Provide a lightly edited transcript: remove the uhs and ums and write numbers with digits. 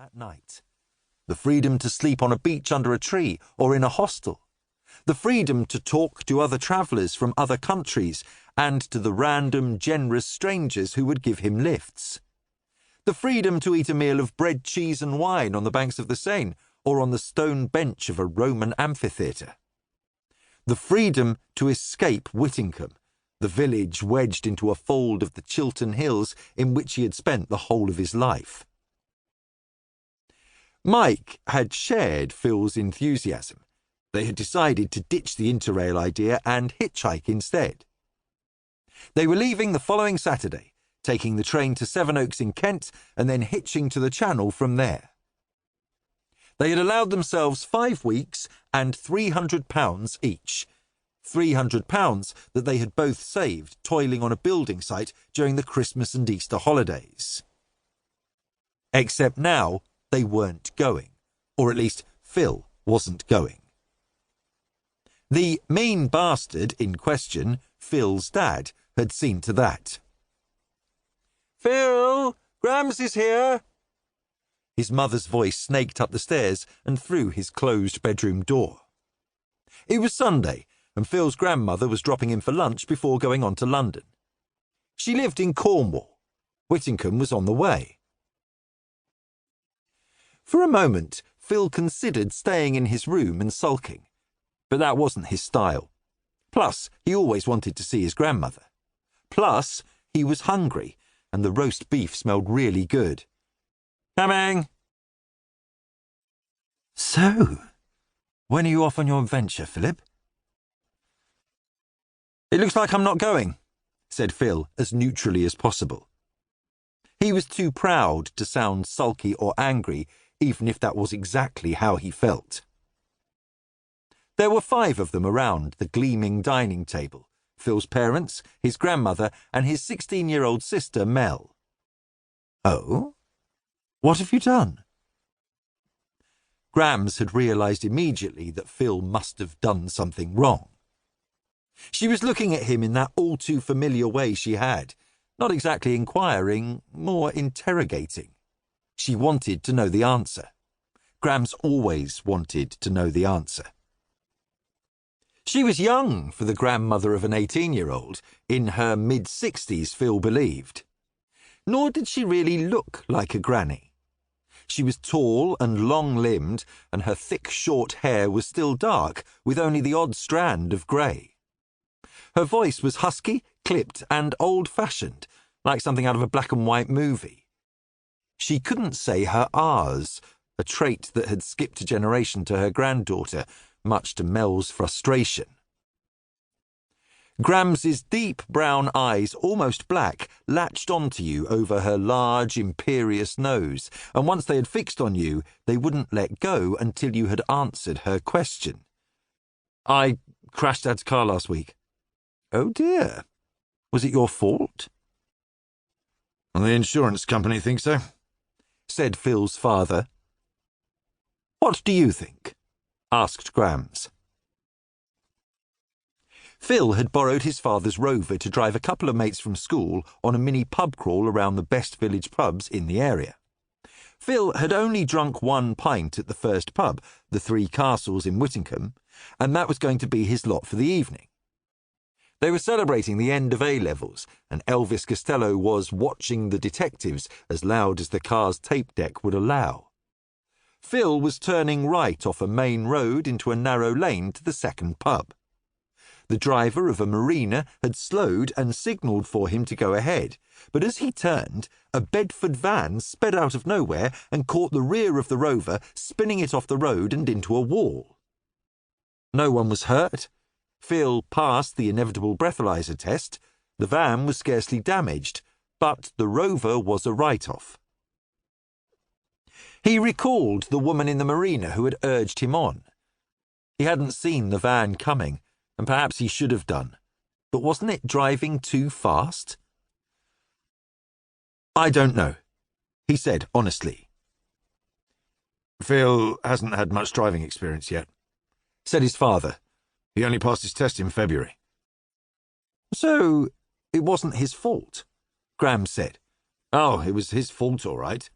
at night. The freedom to sleep on a beach under a tree or in a hostel. The freedom to talk to other travellers from other countries and to the random, generous strangers who would give him lifts. The freedom to eat a meal of bread, cheese and wine on the banks of the Seine or on the stone bench of a Roman amphitheatre. The freedom to escape Whittingham, the village wedged into a fold of the Chiltern Hills in which he had spent the whole of his life. Mike had shared Phil's enthusiasm. They had decided to ditch the Interrail idea and hitchhike instead. They were leaving the following Saturday, taking the train to Sevenoaks in Kent and then hitching to the Channel from there. They had allowed themselves 5 weeks and £300 each. £300 that they had both saved toiling on a building site during the Christmas and Easter holidays. Except now they weren't going, or at least Phil wasn't going. The mean bastard in question, Phil's dad, had seen to that. "Phil, Grams is here." His mother's voice snaked up the stairs and through his closed bedroom door. It was Sunday, and Phil's grandmother was dropping in for lunch before going on to London. She lived in Cornwall. Whittingham was on the way. For a moment, Phil considered staying in his room and sulking, but that wasn't his style. Plus, he always wanted to see his grandmother. Plus, he was hungry, and the roast beef smelled really good. "Coming!" "So, when are you off on your adventure, Philip?" "It looks like I'm not going," said Phil as neutrally as possible. He was too proud to sound sulky or angry, even if that was exactly how he felt. There were 5 of them around the gleaming dining table: Phil's parents, his grandmother, and his 16-year-old sister, Mel. "Oh? What have you done?" Grams had realised immediately that Phil must have done something wrong. She was looking at him in that all-too-familiar way she had, not exactly inquiring, more interrogating. She wanted to know the answer. Grams always wanted to know the answer. She was young for the grandmother of an 18-year-old, in her mid-60s, Phil believed. Nor did she really look like a granny. She was tall and long-limbed, and her thick, short hair was still dark, with only the odd strand of grey. Her voice was husky, clipped, and old-fashioned, like something out of a black-and-white movie. She couldn't say her R's, a trait that had skipped a generation to her granddaughter, much to Mel's frustration. Grams's deep brown eyes, almost black, latched onto you over her large, imperious nose, and once they had fixed on you, they wouldn't let go until you had answered her question. "I crashed Dad's car last week." "Oh dear. Was it your fault?" "Well, the insurance company thinks so," said Phil's father. "What do you think?" asked Grams. Phil had borrowed his father's Rover to drive a couple of mates from school on a mini pub crawl around the best village pubs in the area. Phil had only drunk 1 pint at the first pub, the 3 Castles in Whittingham, and that was going to be his lot for the evening. They were celebrating the end of A-levels, and Elvis Costello was watching the detectives as loud as the car's tape deck would allow. Phil was turning right off a main road into a narrow lane to the second pub. The driver of a marina had slowed and signalled for him to go ahead, but as he turned, a Bedford van sped out of nowhere and caught the rear of the Rover, spinning it off the road and into a wall. No one was hurt. Phil passed the inevitable breathalyzer test. The van was scarcely damaged, but the Rover was a write-off. He recalled the woman in the marina who had urged him on. He hadn't seen the van coming, and perhaps he should have done. But wasn't it driving too fast? "I don't know," he said honestly. "Phil hasn't had much driving experience yet," said his father. "He only passed his test in February." "So it wasn't his fault?" Graham said. "Oh, it was his fault, all right,"